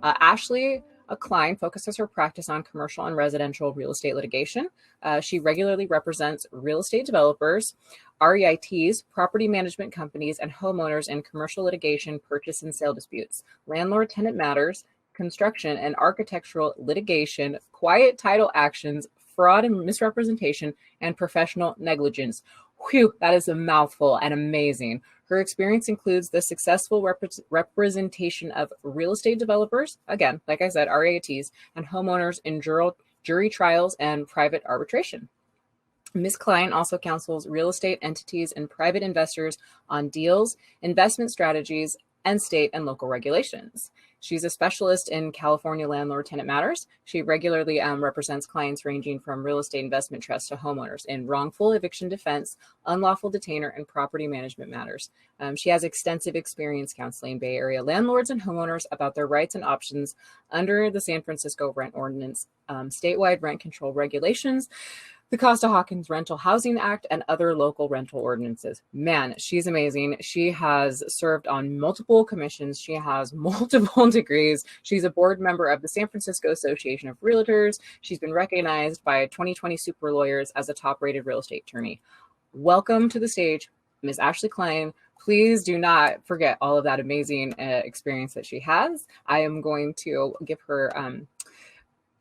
Ashley Klein focuses her practice on commercial and residential real estate litigation. She regularly represents real estate developers, REITs, property management companies, and homeowners in commercial litigation, purchase and sale disputes, landlord-tenant matters, construction and architectural litigation, quiet title actions, fraud and misrepresentation, and professional negligence. Whew, that is a mouthful and amazing. Her experience includes the successful representation of real estate developers, again, like I said, REITs, and homeowners in jury trials and private arbitration. Ms. Klein also counsels real estate entities and private investors on deals, investment strategies, and state and local regulations. She's a specialist in California landlord-tenant matters. She regularly represents clients ranging from real estate investment trusts to homeowners in wrongful eviction defense, unlawful detainer, and property management matters. She has extensive experience counseling Bay Area landlords and homeowners about their rights and options under the San Francisco Rent Ordinance, statewide rent control regulations, the Costa-Hawkins Rental Housing Act, and other local rental ordinances. Man, she's amazing. She has served on multiple commissions. She has multiple degrees. She's a board member of the San Francisco Association of Realtors. She's been recognized by 2020 Super Lawyers as a top-rated real estate attorney. Welcome to the stage, Ms. Ashley Klein. Please do not forget all of that amazing experience that she has. I am going to give her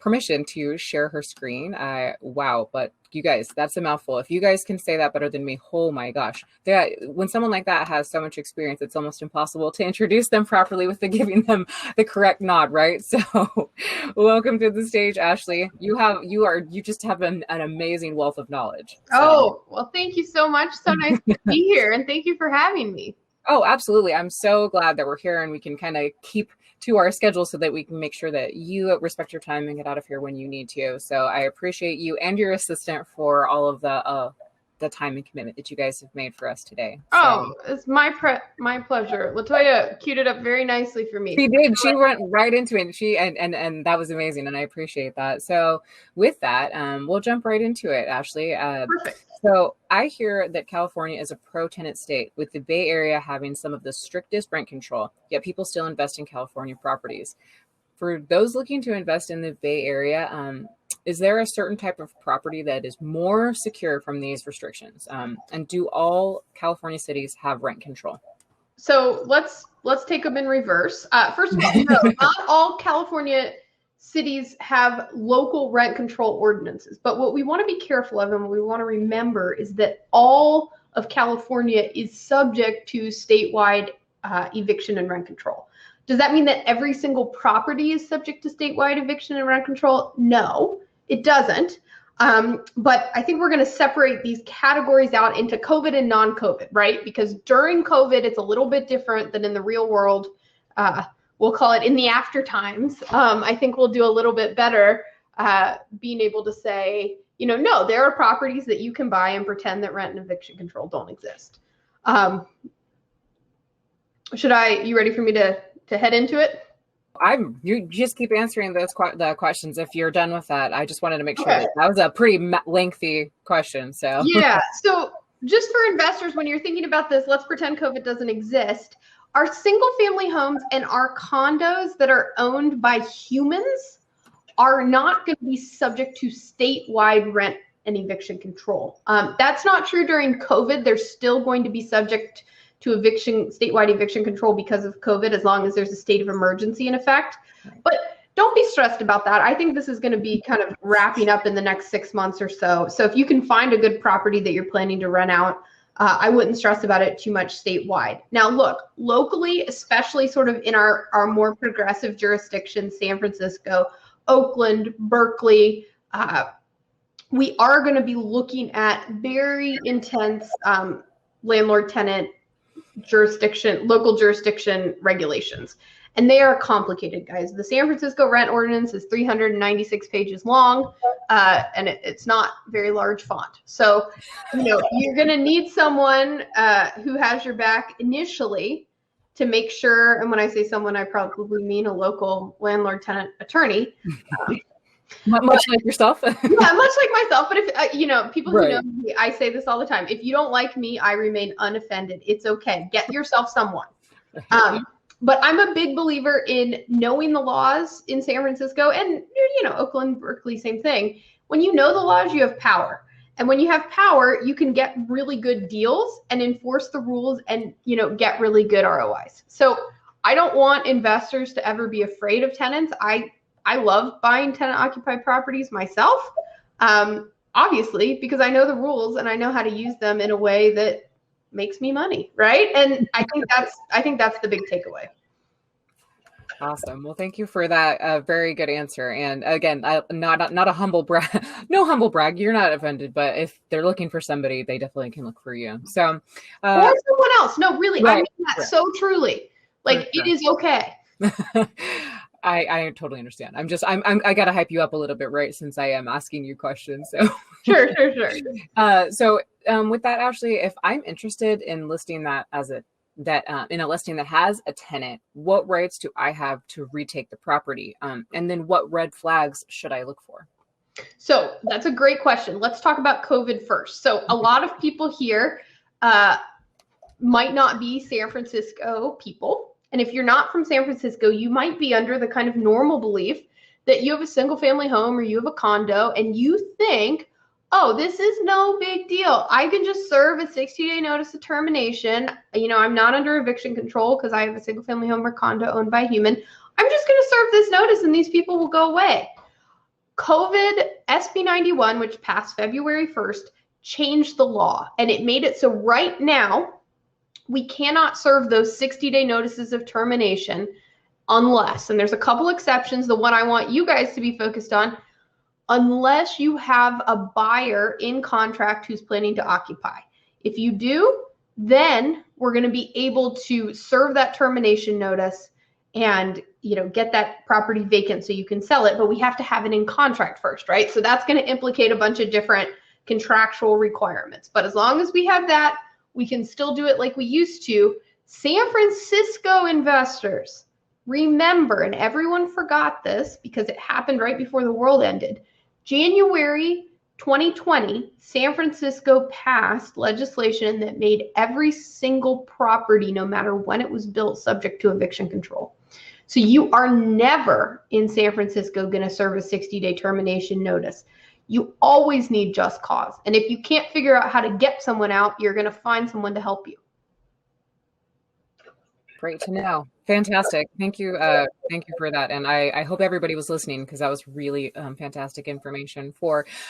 permission to share her screen. Wow, but you guys, that's a mouthful. If you guys can say that better than me, oh my gosh. When someone like that has so much experience, it's almost impossible to introduce them properly without giving them the correct nod, right? So welcome to the stage, Ashley. You just have an amazing wealth of knowledge. So. Oh, well, thank you so much. So nice to be here, and thank you for having me. Oh, absolutely. I'm so glad that we're here and we can kind of keep to our schedule so that we can make sure that you respect your time and get out of here when you need to. So I appreciate you and your assistant for all of the time and commitment that you guys have made for us today. Oh, it's my pleasure. Latoya queued it up very nicely for me. She did. She went right into it. And that was amazing. And I appreciate that. So with that, we'll jump right into it, Ashley. Perfect. So I hear that California is a pro-tenant state, with the Bay Area having some of the strictest rent control, yet people still invest in California properties. For those looking to invest in the Bay Area, is there a certain type of property that is more secure from these restrictions? And do all California cities have rent control? So let's take them in reverse. First of all, no, not all California cities have local rent control ordinances. But what we want to be careful of and what we want to remember is that all of California is subject to statewide eviction and rent control. Does that mean that every single property is subject to statewide eviction and rent control? No, it doesn't. But I think we're going to separate these categories out into COVID and non-COVID, right? Because during COVID, it's a little bit different than in the real world. We'll call it in the after times. I think we'll do a little bit better being able to say, no, there are properties that you can buy and pretend that rent and eviction control don't exist. You ready for me to head into it? You just keep answering the questions. If you're done with that, I just wanted to make sure that was a pretty lengthy question. So yeah. So just for investors, when you're thinking about this, let's pretend COVID doesn't exist. Our single family homes and our condos that are owned by humans are not going to be subject to statewide rent and eviction control. That's not true during COVID. They're still going to be subject to statewide eviction control because of COVID, as long as there's a state of emergency in effect. But don't be stressed about that. I think this is going to be kind of wrapping up in the next 6 months or so. So if you can find a good property that you're planning to rent out, I wouldn't stress about it too much statewide. Now, look, locally, especially sort of in our more progressive jurisdictions, San Francisco, Oakland, Berkeley, we are going to be looking at very intense landlord-tenant local jurisdiction regulations. And they are complicated, guys. The San Francisco rent ordinance is 396 pages long, and it's not very large font. So, you're going to need someone who has your back initially to make sure, and when I say someone, I probably mean a local landlord-tenant attorney. Much like yourself. Yeah, much like myself. But if, people who know me, I say this all the time. If you don't like me, I remain unoffended. It's okay. Get yourself someone. But I'm a big believer in knowing the laws in San Francisco and, Oakland, Berkeley, same thing. When you know the laws, you have power. And when you have power, you can get really good deals and enforce the rules and, get really good ROIs. So I don't want investors to ever be afraid of tenants. I love buying tenant occupied properties myself, obviously, because I know the rules and I know how to use them in a way that makes me money, right? And I think that's the big takeaway. Awesome. Well, thank you for that very good answer. And again, not a humble brag, no humble brag. You're not offended, but if they're looking for somebody, they definitely can look for you. So, or someone else. No, really, right, I mean that so truly. Like, sure. It is okay. I totally understand. I got to hype you up a little bit, right? Since I am asking you questions. So sure. So with that, Ashley, if I'm interested in listing that in a listing that has a tenant, what rights do I have to retake the property? And then what red flags should I look for? So that's a great question. Let's talk about COVID first. So a lot of people here might not be San Francisco people. And if you're not from San Francisco, you might be under the kind of normal belief that you have a single family home or you have a condo and you think, oh, this is no big deal. I can just serve a 60-day notice of termination. I'm not under eviction control because I have a single family home or condo owned by a human. I'm just going to serve this notice and these people will go away. COVID SB 91, which passed February 1st, changed the law and it made it so right now we cannot serve those 60-day notices of termination unless, and there's a couple exceptions, the one I want you guys to be focused on, unless you have a buyer in contract who's planning to occupy. If you do, then we're going to be able to serve that termination notice and get that property vacant so you can sell it, but we have to have it in contract first, right? So that's going to implicate a bunch of different contractual requirements. But as long as we have that, we can still do it like we used to. San Francisco investors, remember, and everyone forgot this because it happened right before the world ended. January 2020, San Francisco passed legislation that made every single property, no matter when it was built, subject to eviction control. So you are never in San Francisco going to serve a 60-day termination notice. You always need just cause. And if you can't figure out how to get someone out, you're going to find someone to help you. Great to know. Fantastic. Thank you. Thank you for that. And I hope everybody was listening because that was really fantastic information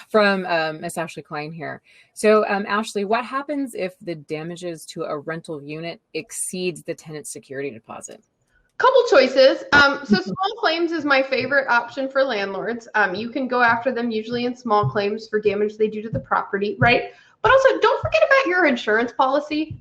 from Miss Ashley Klein here. So Ashley, what happens if the damages to a rental unit exceeds the tenant's security deposit? Couple choices. So small claims is my favorite option for landlords. You can go after them usually in small claims for damage they do to the property, right? But also don't forget about your insurance policy.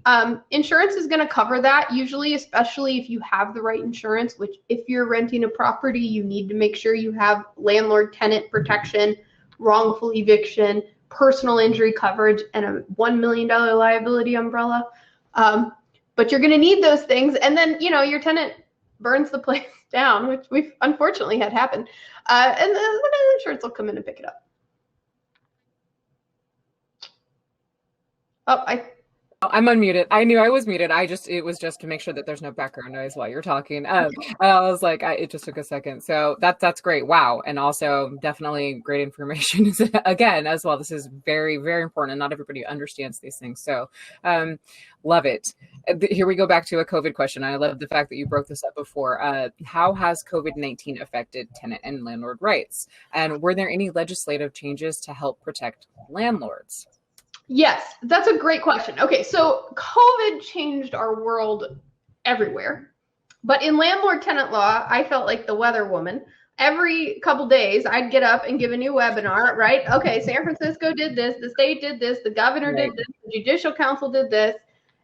Insurance is going to cover that usually, especially if you have the right insurance, which if you're renting a property, you need to make sure you have landlord tenant protection, wrongful eviction, personal injury coverage, and a $1 million liability umbrella. But you're going to need those things. And then, your tenant burns the place down, which we've unfortunately had happen. And then the insurance will come in and pick it up. Oh, I'm unmuted. I knew I was muted. It was just to make sure that there's no background noise while you're talking. I was like, it just took a second. So that's great. Wow. And also definitely great information again, as well. This is very, very important. And not everybody understands these things. So love it. Here we go back to a COVID question. I love the fact that you broke this up before. How has COVID-19 affected tenant and landlord rights? And were there any legislative changes to help protect landlords? Yes, that's a great question. Okay, so COVID changed our world everywhere. But in landlord tenant law, I felt like the weather woman. Every couple days, I'd get up and give a new webinar, right? Okay, San Francisco did this, the state did this, the governor did this, the judicial council did this.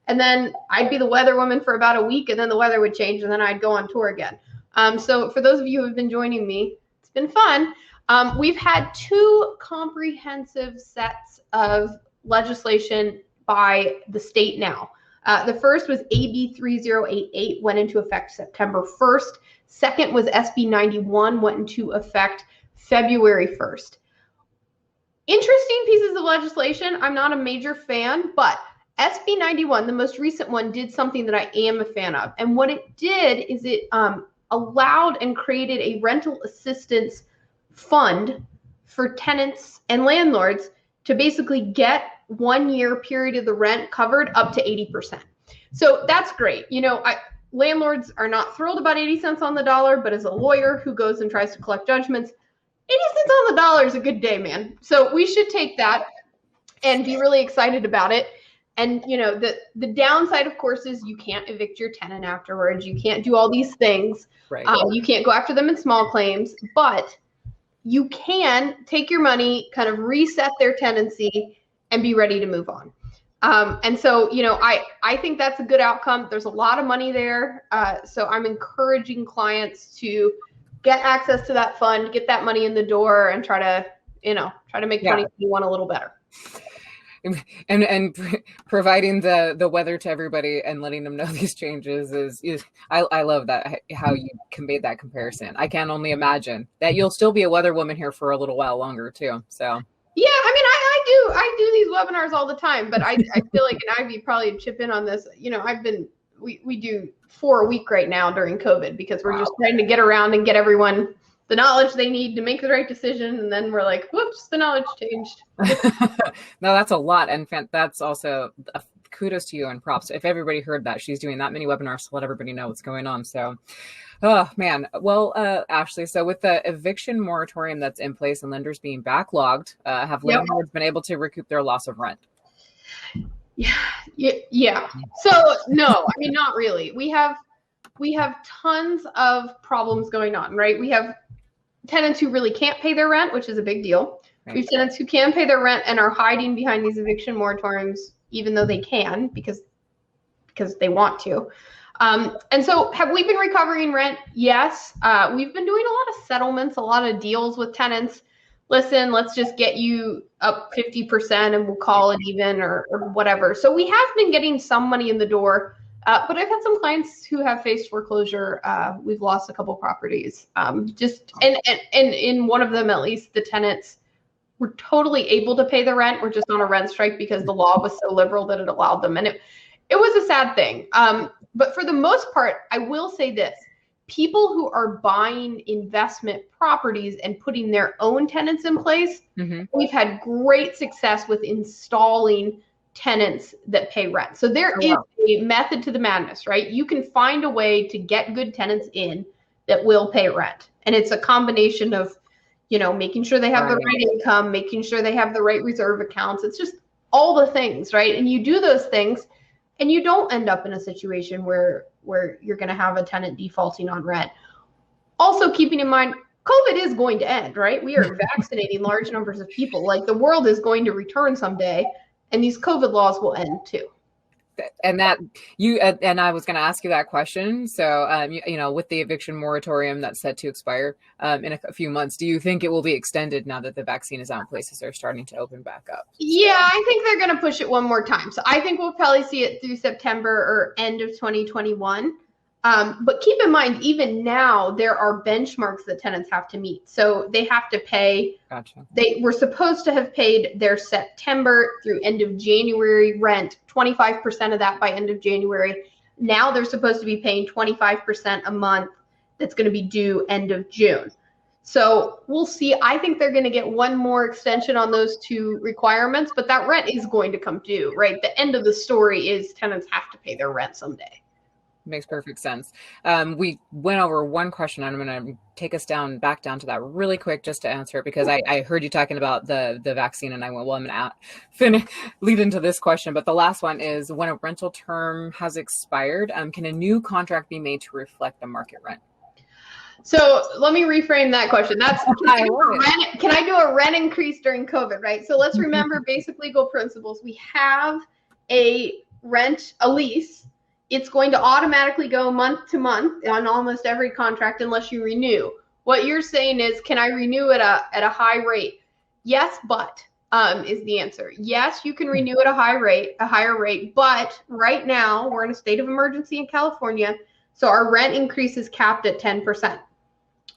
And then I'd be the weather woman for about a week, and then the weather would change, and then I'd go on tour again. So for those of you who have been joining me, it's been fun. We've had 2 comprehensive sets of legislation by the state now. The first was AB 3088, went into effect September 1st. Second was SB 91, went into effect February 1st. Interesting pieces of legislation. I'm not a major fan, but SB 91, the most recent one, did something that I am a fan of. And what it did is it allowed and created a rental assistance fund for tenants and landlords to basically get 1 year period of the rent covered up to 80%. So that's great. Landlords are not thrilled about 80 cents on the dollar, but as a lawyer who goes and tries to collect judgments, 80 cents on the dollar is a good day, man. So we should take that and be really excited about it. And, the downside, of course, is you can't evict your tenant afterwards. You can't do all these things. Right. You can't go after them in small claims, but you can take your money, kind of reset their tenancy, and be ready to move on. And so, I think that's a good outcome. There's a lot of money there. So I'm encouraging clients to get access to that fund, get that money in the door, and try to make 2021 a little better. And providing the weather to everybody and letting them know these changes is I love that, how you made that comparison. I can only imagine that you'll still be a weather woman here for a little while longer too. So yeah, I do these webinars all the time, but I feel like, and Ivy probably chip in on this. We do 4 a week right now during COVID because we're just trying to get around and get everyone the knowledge they need to make the right decision. And then we're like, whoops, the knowledge changed. No, that's a lot. And that's also kudos to you and props. If everybody heard that, she's doing that many webinars to let everybody know what's going on. So, oh man. Well, Ashley, so with the eviction moratorium that's in place and lenders being backlogged, have landlords been able to recoup their loss of rent? Yeah. So no, not really. We have tons of problems going on, right? We have tenants who really can't pay their rent, which is a big deal. Right. We have tenants who can pay their rent and are hiding behind these eviction moratoriums, even though they can, because they want to. And so have we been recovering rent? Yes. We've been doing a lot of settlements, a lot of deals with tenants. Listen, let's just get you up 50% and we'll call it even or whatever. So we have been getting some money in the door. But I've had some clients who have faced foreclosure. We've lost a couple properties. And in one of them, at least, the tenants were totally able to pay the rent. We're just on a rent strike because the law was so liberal that it allowed them. And it was a sad thing. But for the most part, I will say this. People who are buying investment properties and putting their own tenants in place, we've had great success with installing tenants that pay rent. So there is a method to the madness, right? You can find a way to get good tenants in that will pay rent. And it's a combination of, making sure they have the right income, making sure they have the right reserve accounts. It's just all the things, right? And you do those things and you don't end up in a situation where you're going to have a tenant defaulting on rent. Also keeping in mind, COVID is going to end, right? We are vaccinating large numbers of people. Like the world is going to return someday. And these COVID laws will end too. And I was going to ask you that question. So, with the eviction moratorium that's set to expire in a few months, do you think it will be extended now that the vaccine is out in places are starting to open back up? Yeah, I think they're going to push it one more time. So I think we'll probably see it through September or end of 2021. But keep in mind, even now, there are benchmarks that tenants have to meet. So they have to pay. Gotcha. They were supposed to have paid their September through end of January rent, 25% of that by end of January. Now they're supposed to be paying 25% a month that's going to be due end of June. So we'll see. I think they're going to get one more extension on those two requirements, but that rent is going to come due, right? The end of the story is tenants have to pay their rent someday. Makes perfect sense. We went over one question. I'm going to take us back down to that really quick just to answer it because I heard you talking about the vaccine and I went, well, I'm going to lead into this question. But the last one is, when a rental term has expired, can a new contract be made to reflect the market rent? So let me reframe that question. Can I do a rent increase during COVID, right? So let's remember basic legal principles. We have a lease. It's going to automatically go month to month on almost every contract unless you renew. What you're saying is, can I renew at a high rate? Yes, but is the answer. Yes, you can renew at a higher rate, but right now we're in a state of emergency in California, so our rent increase is capped at 10%.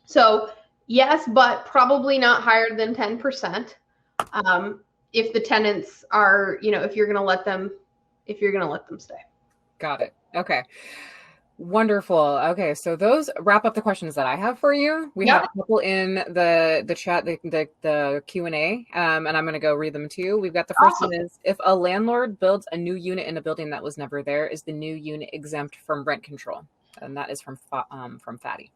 So yes, but probably not higher than 10%. If the tenants are, if you're going to let them if you're going to let them stay. Got it. Okay. Wonderful. Okay, so those wrap up the questions that I have for you. We have a couple in the chat, the Q&A, and I'm going to go read them too. We've got the first one is, if a landlord builds a new unit in a building that was never there, is the new unit exempt from rent control? And that is from Fatty.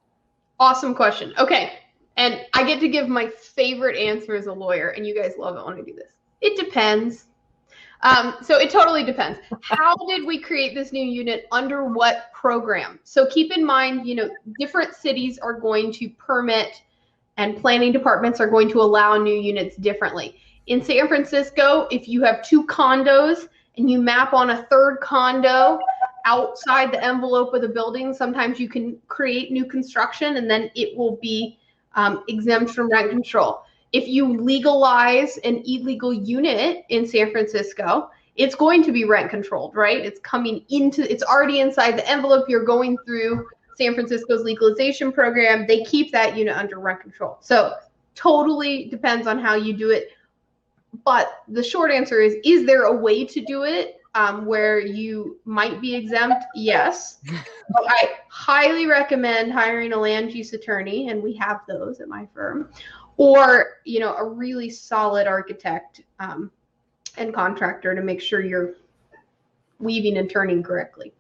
Awesome question. Okay, and I get to give my favorite answer as a lawyer, and you guys love it when I do this. It depends. So it totally depends. How did we create this new unit? Under what program? So keep in mind, different cities are going to permit, and planning departments are going to allow new units differently. In San Francisco, if you have 2 condos and you map on a 3rd condo outside the envelope of the building, sometimes you can create new construction and then it will be exempt from rent control. If you legalize an illegal unit in San Francisco, it's going to be rent controlled, right? It's already inside the envelope. You're going through San Francisco's legalization program. They keep that unit under rent control. So totally depends on how you do it. But the short answer is there a way to do it where you might be exempt? Yes. I highly recommend hiring a land use attorney, and we have those at my firm, or a really solid architect and contractor to make sure you're weaving and turning correctly.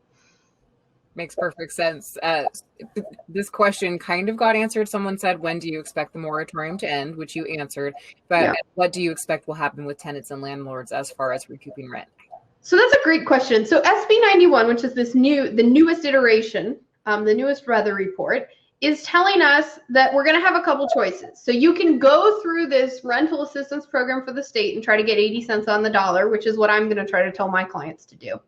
Makes perfect sense. This question kind of got answered. Someone said, when do you expect the moratorium to end, which you answered, but what do you expect will happen with tenants and landlords as far as recouping rent? So that's a great question. So SB 91, which is the newest iteration, the newest weather report, is telling us that we're going to have a couple choices. So you can go through this rental assistance program for the state and try to get 80 cents on the dollar, which is what I'm going to try to tell my clients to do.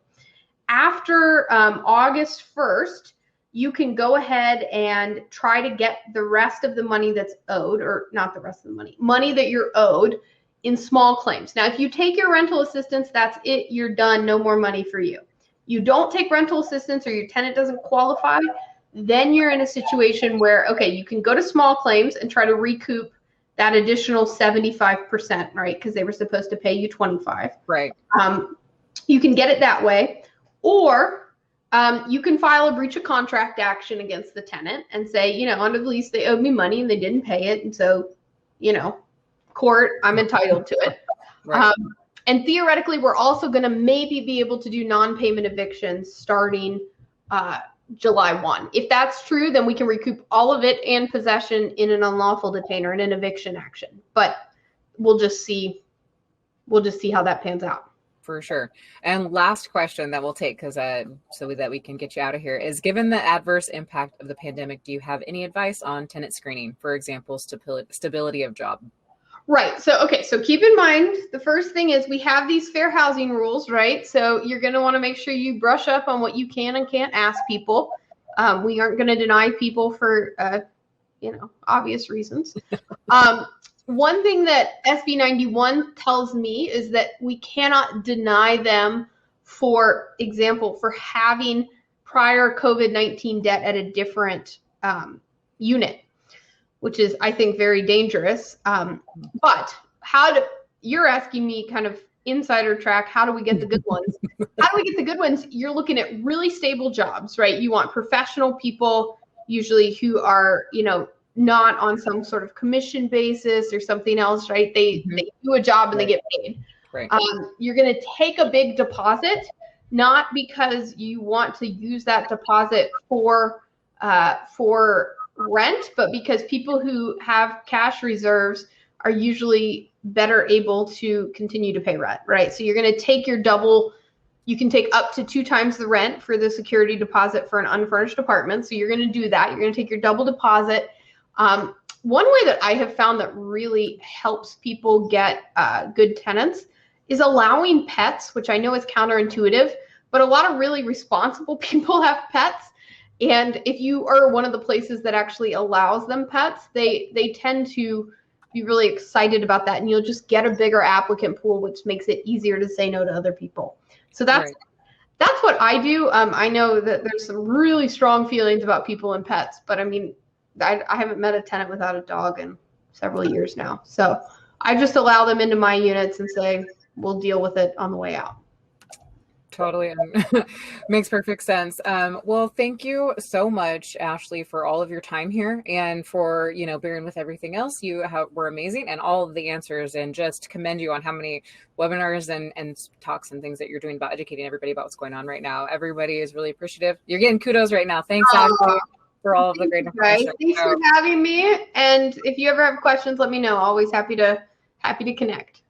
After August 1st, you can go ahead and try to get the rest of the money that's owed, or not the rest of the money that you're owed in small claims. Now, if you take your rental assistance, that's it. You're done. No more money for you. You don't take rental assistance or your tenant doesn't qualify, then you're in a situation where, okay, you can go to small claims and try to recoup that additional 75%, right? Because they were supposed to pay you 25. Right. You can get it that way, or you can file a breach of contract action against the tenant and say, under the lease, they owed me money and they didn't pay it. And so, court, I'm entitled to it. Right. And theoretically, we're also going to maybe be able to do non-payment evictions starting July 1. If that's true, then we can recoup all of it and possession in an unlawful detainer in an eviction action. But we'll just see how that pans out. For sure. And last question that we'll take, so that we can get you out of here, is, given the adverse impact of the pandemic, do you have any advice on tenant screening? For example, stability of job. Right. So keep in mind, the first thing is we have these fair housing rules, right? So you're going to want to make sure you brush up on what you can and can't ask people. We aren't going to deny people for, obvious reasons. One thing that SB 91 tells me is that we cannot deny them, for example, for having prior COVID-19 debt at a different unit, which is, I think, very dangerous. But you're asking me kind of insider track, how do we get the good ones? How do we get the good ones? You're looking at really stable jobs, right? You want professional people, usually who are, not on some sort of commission basis or something else, right? They do a job and they get paid. Right. You're going to take a big deposit, not because you want to use that deposit for rent, but because people who have cash reserves are usually better able to continue to pay rent, right? So you're going to take you can take up to 2 times the rent for the security deposit for an unfurnished apartment. So you're going to do that. You're going to take your double deposit. One way that I have found that really helps people get good tenants is allowing pets, which I know is counterintuitive, but a lot of really responsible people have pets. And if you are one of the places that actually allows them pets, they tend to be really excited about that, and you'll just get a bigger applicant pool, which makes it easier to say no to other people. So that's what I do. I know that there's some really strong feelings about people and pets, but I mean, I haven't met a tenant without a dog in several years now. So I just allow them into my units and say, we'll deal with it on the way out. totally makes perfect sense. Well, thank you so much, Ashley, for all of your time here and for, bearing with everything else. You were amazing, and all of the answers, and just commend you on how many webinars and talks and things that you're doing about educating everybody about what's going on right now. Everybody is really appreciative. You're getting kudos right now. Thanks, Ashley, for all of the great information. Thanks for having me. And if you ever have questions, let me know. Always happy to connect.